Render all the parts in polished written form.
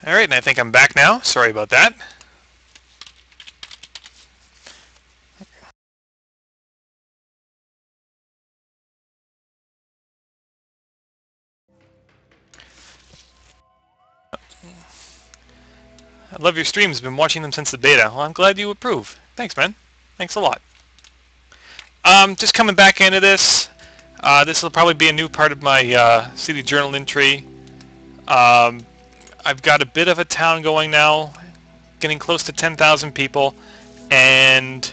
Alright, and I think I'm back now. Sorry about that. I love your streams. Been watching them since the beta. Well, I'm glad you approve. Thanks, man. Thanks a lot. Just coming back into this. This will probably be a new part of my city journal entry. I've got a bit of a town going now, getting close to 10,000 people, and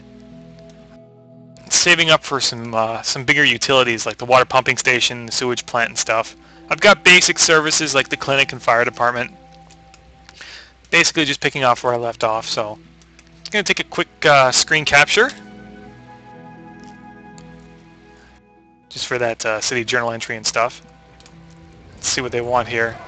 saving up for some bigger utilities like the water pumping station, the sewage plant, and stuff. I've got basic services like the clinic and fire department. Basically, just picking off where I left off. So, I'm gonna take a quick screen capture, just for that city journal entry and stuff. Let's see what they want here.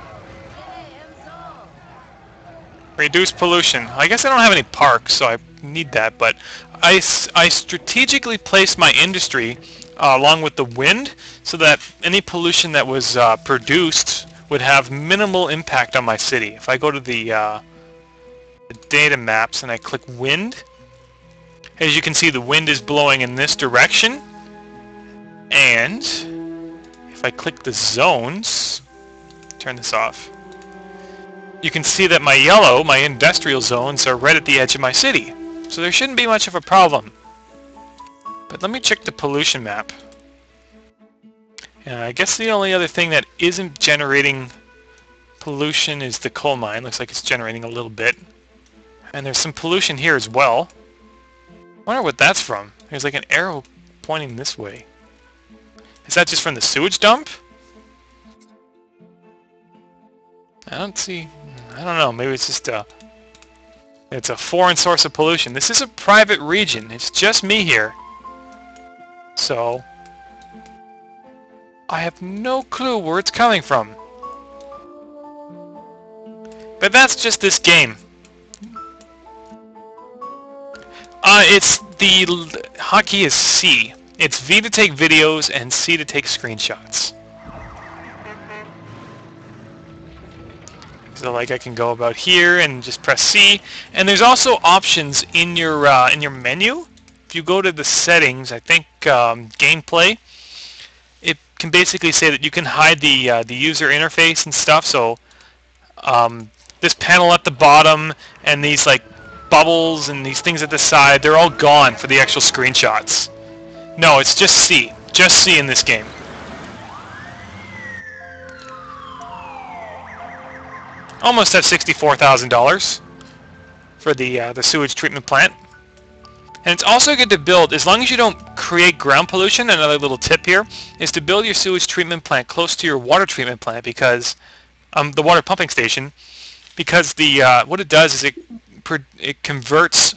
Reduce pollution. I guess I don't have any parks, so I need that, but I strategically placed my industry along with the wind so that any pollution that was produced would have minimal impact on my city. If I go to the data maps and I click wind, as you can see, the wind is blowing in this direction, and if I click the zones, turn this off, you can see that my yellow, my industrial zones, are right at the edge of my city. So there shouldn't be much of a problem. But let me check the pollution map. I guess the only other thing that isn't generating pollution is the coal mine. Looks like it's generating a little bit. And there's some pollution here as well. I wonder what that's from. There's like an arrow pointing this way. Is that just from the sewage dump? I don't see... I don't know. Maybe it's just it's a foreign source of pollution. This is a private region. It's just me here. So, I have no clue where it's coming from. But that's just this game. It's the hotkey is C. It's V to take videos and C to take screenshots. So like I can go about here and just press C, and there's also options in your menu. If you go to the settings, I think gameplay, it can basically say that you can hide the user interface and stuff. So this panel at the bottom and these like bubbles and these things at the side, they're all gone for the actual screenshots. No, it's just C in this game. Almost at $64,000 for the sewage treatment plant. And it's also good to build, as long as you don't create ground pollution. Another little tip here is to build your sewage treatment plant close to your water treatment plant, because the water pumping station, because the what it does is it converts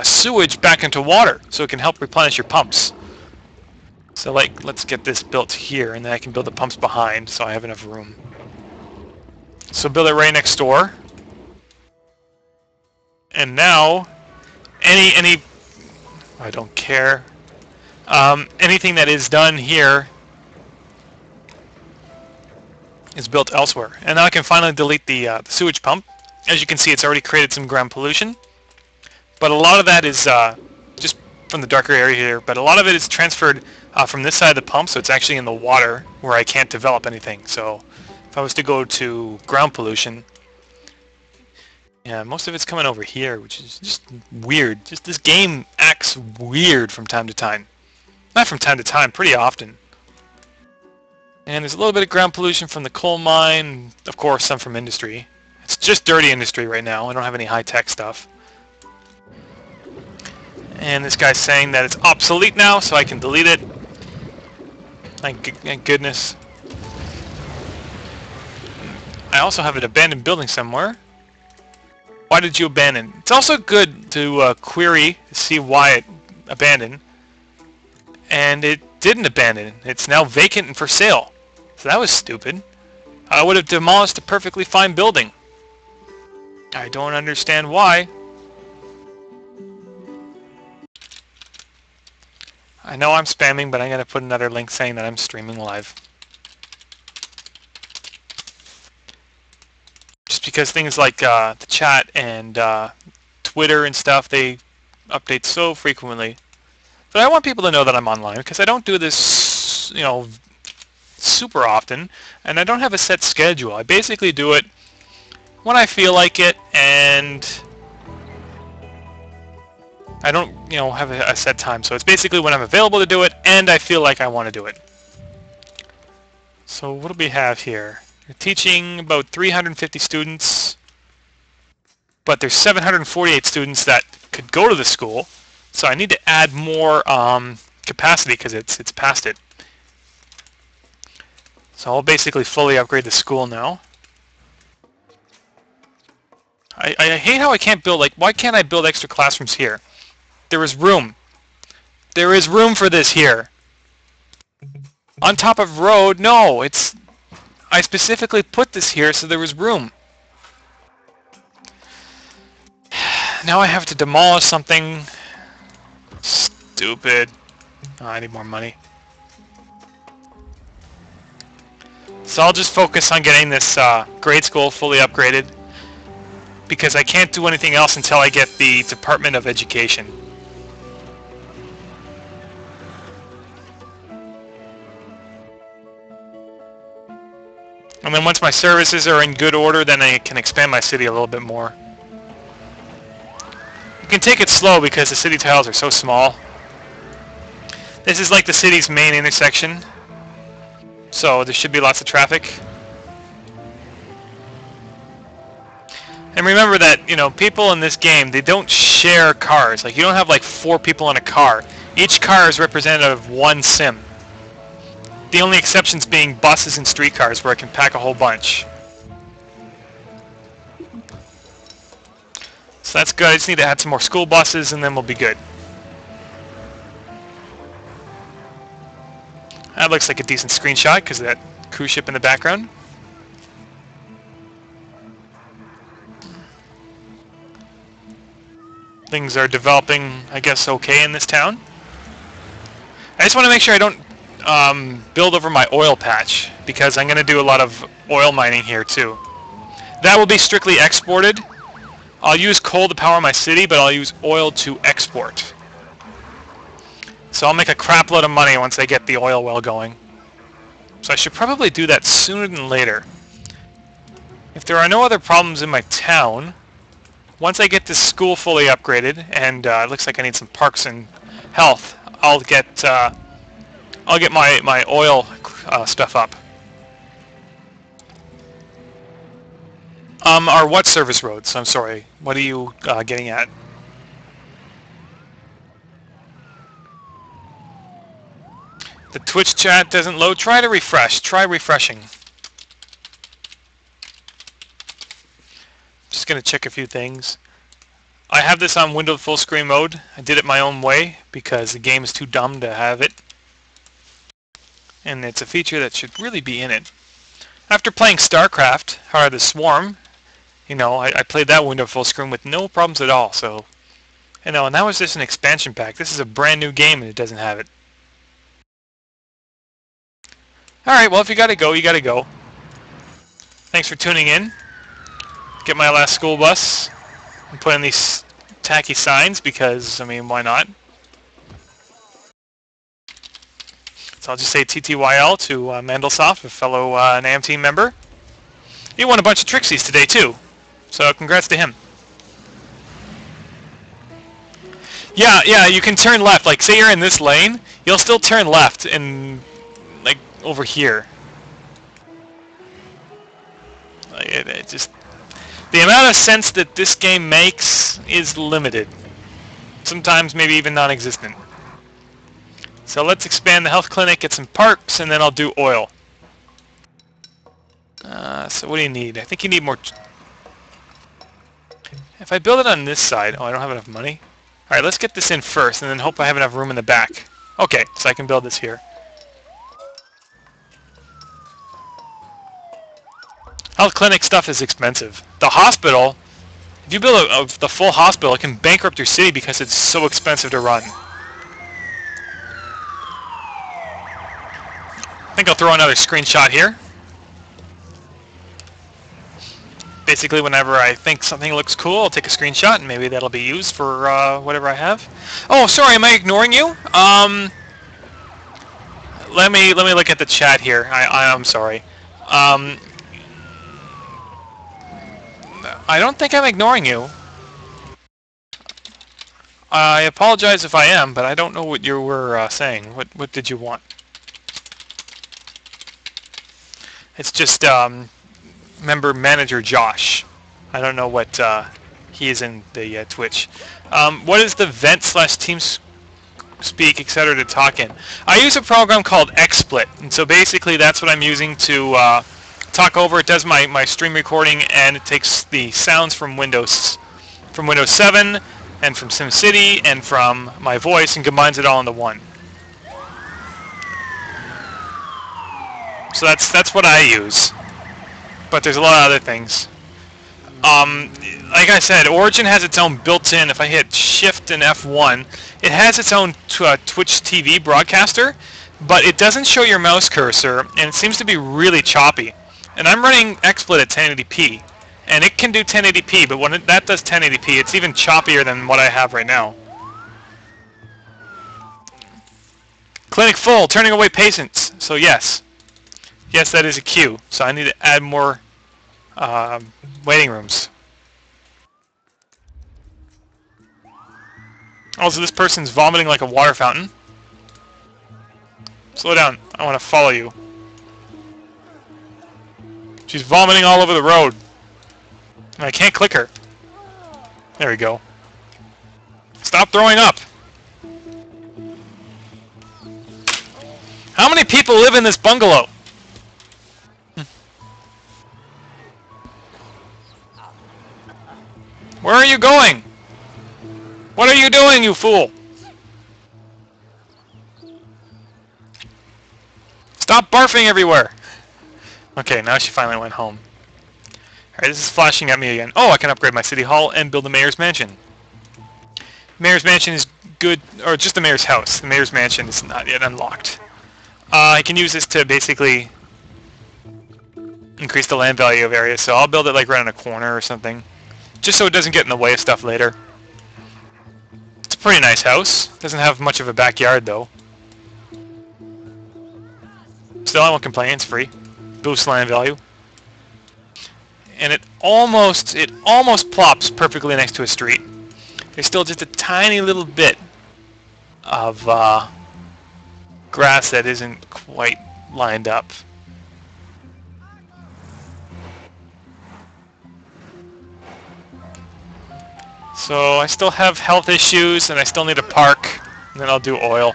sewage back into water, so it can help replenish your pumps. So like, let's get this built here, and then I can build the pumps behind, so I have enough room. So build it right next door. And now, any I don't care. Anything that is done here is built elsewhere. And now I can finally delete the sewage pump. As you can see, it's already created some ground pollution. But a lot of that is just from the darker area here. But a lot of it is transferred from this side of the pump, so it's actually in the water where I can't develop anything. So if I was to go to ground pollution, yeah, most of it's coming over here, which is just weird. Just this game acts weird from time to time. Not from time to time, pretty often. And there's a little bit of ground pollution from the coal mine, of course some from industry. It's just dirty industry right now. I don't have any high-tech stuff. And this guy's saying that it's obsolete now, so I can delete it. Thank goodness. I also have an abandoned building somewhere. Why did you abandon? It's also good to query to see why it abandoned. And it didn't abandon. It's now vacant and for sale. So that was stupid. I would have demolished a perfectly fine building. I don't understand why. I know I'm spamming, but I'm going to put another link saying that I'm streaming live. because things like the chat and Twitter and stuff, they update so frequently. But I want people to know that I'm online because I don't do this, super often, and I don't have a set schedule. I basically do it when I feel like it, and I don't, have a set time. So it's basically when I'm available to do it, and I feel like I want to do it. So what do we have here? You're teaching about 350 students, but there's 748 students that could go to the school. So I need to add more capacity because it's past it. So I'll basically fully upgrade the school now. I hate how I can't build, why can't I build extra classrooms here? There is room. There is room for this here. On top of road, no, I specifically put this here so there was room. Now I have to demolish something. Stupid. Oh, I need more money. So I'll just focus on getting this grade school fully upgraded, because I can't do anything else until I get the Department of Education. And then once my services are in good order, then I can expand my city a little bit more. You can take it slow because the city tiles are so small. This is like the city's main intersection, so there should be lots of traffic. And remember that, people in this game, they don't share cars. You don't have 4 people in a car. Each car is representative of one sim. The only exceptions being buses and streetcars, where I can pack a whole bunch. So that's good. I just need to add some more school buses, and then we'll be good. That looks like a decent screenshot because of that cruise ship in the background. Things are developing, I guess, okay in this town. I just want to make sure I don't build over my oil patch, because I'm going to do a lot of oil mining here too. That will be strictly exported. I'll use coal to power my city, but I'll use oil to export. So I'll make a crap load of money once I get the oil well going. So I should probably do that sooner than later. If there are no other problems in my town, once I get this school fully upgraded, and it looks like I need some parks and health, I'll get my oil stuff up. Our what service roads? I'm sorry. What are you getting at? The Twitch chat doesn't load. Try to refresh. Try refreshing. Just going to check a few things. I have this on windowed full screen mode. I did it my own way because the game is too dumb to have it. And it's a feature that should really be in it. After playing StarCraft, Heart of the Swarm, I played that windowed full screen with no problems at all. So, and that was just an expansion pack. This is a brand new game and it doesn't have it. Alright, well, if you gotta go, you gotta go. Thanks for tuning in. Get my last school bus and put in these tacky signs because, why not? So I'll just say TTYL to Mandelsoft, a fellow NAM team member. He won a bunch of Trixies today, too. So congrats to him. Yeah, you can turn left. Say you're in this lane, you'll still turn left and, over here. It just... The amount of sense that this game makes is limited. Sometimes maybe even non-existent. So let's expand the health clinic, get some parks, and then I'll do oil. So what do you need? I think you need more... If I build it on this side... Oh, I don't have enough money. Alright, let's get this in first, and then hope I have enough room in the back. Okay, so I can build this here. Health clinic stuff is expensive. The hospital, if you build the full hospital, it can bankrupt your city because it's so expensive to run. I think I'll throw another screenshot here. Basically, whenever I think something looks cool, I'll take a screenshot, and maybe that'll be used for whatever I have. Oh, sorry, am I ignoring you? Let me look at the chat here. I'm sorry. I don't think I'm ignoring you. I apologize if I am, but I don't know what you were saying. What did you want? It's just member manager Josh. I don't know what he is in the Twitch. What is the vent slash TeamSpeak etc. to talk in? I use a program called XSplit, and so basically that's what I'm using to talk over. It does my stream recording, and it takes the sounds from Windows 7 and from SimCity and from my voice and combines it all into one. So that's what I use. But there's a lot of other things. Like I said, Origin has its own built-in. If I hit Shift and F1, it has its own Twitch TV broadcaster, but it doesn't show your mouse cursor, and it seems to be really choppy. And I'm running XSplit at 1080p, and it can do 1080p, but when that does 1080p, it's even choppier than what I have right now. Clinic full, turning away patients. So yes. Yes, that is a queue. So I need to add more waiting rooms. Also, this person's vomiting like a water fountain. Slow down. I want to follow you. She's vomiting all over the road. And I can't click her. There we go. Stop throwing up. How many people live in this bungalow? Where are you going? What are you doing, you fool? Stop barfing everywhere. Okay, now she finally went home. Alright, this is flashing at me again. Oh, I can upgrade my city hall and build the mayor's mansion. Mayor's mansion is good, or just the mayor's house. The mayor's mansion is not yet unlocked. I can use this to basically increase the land value of areas, so I'll build it like right on a corner or something. Just so it doesn't get in the way of stuff later. It's a pretty nice house. Doesn't have much of a backyard though. Still, I won't complain. It's free. Boosts land value. And it almost plops perfectly next to a street. There's still just a tiny little bit of grass that isn't quite lined up. So I still have health issues, and I still need a park, and then I'll do oil.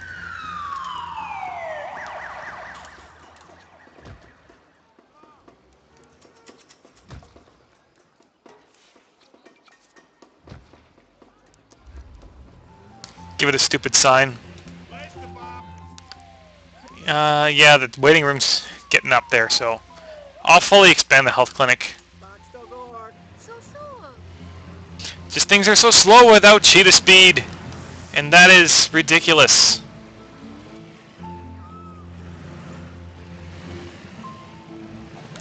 Give it a stupid sign. Yeah, the waiting room's getting up there, so I'll fully expand the health clinic. Just things are so slow without cheetah speed, and that is ridiculous.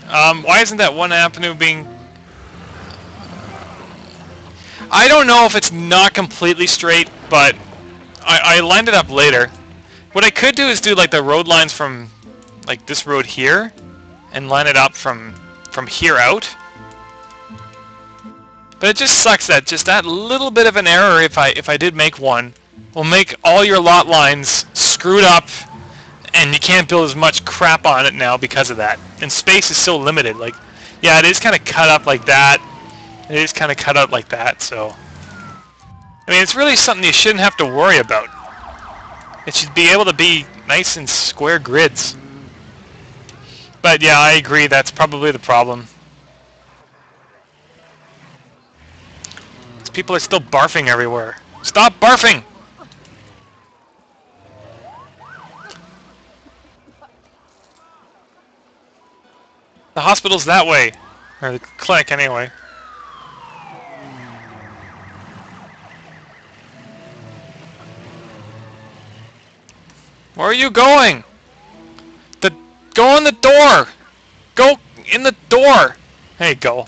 Why isn't that one avenue being... I don't know if it's not completely straight, but I lined it up later. What I could do is do like the road lines from like this road here, and line it up from here out. But it just sucks that just that little bit of an error, if I did make one, will make all your lot lines screwed up, and you can't build as much crap on it now because of that. And space is so limited. Like, yeah, it is kind of cut up like that. It is kind of cut out like that. So, I mean, it's really something you shouldn't have to worry about. It should be able to be nice and square grids. But yeah, I agree. That's probably the problem. People are still barfing everywhere. Stop barfing! The hospital's that way. Or the clinic, anyway. Where are you going? Go in the door! Go in the door! There you go.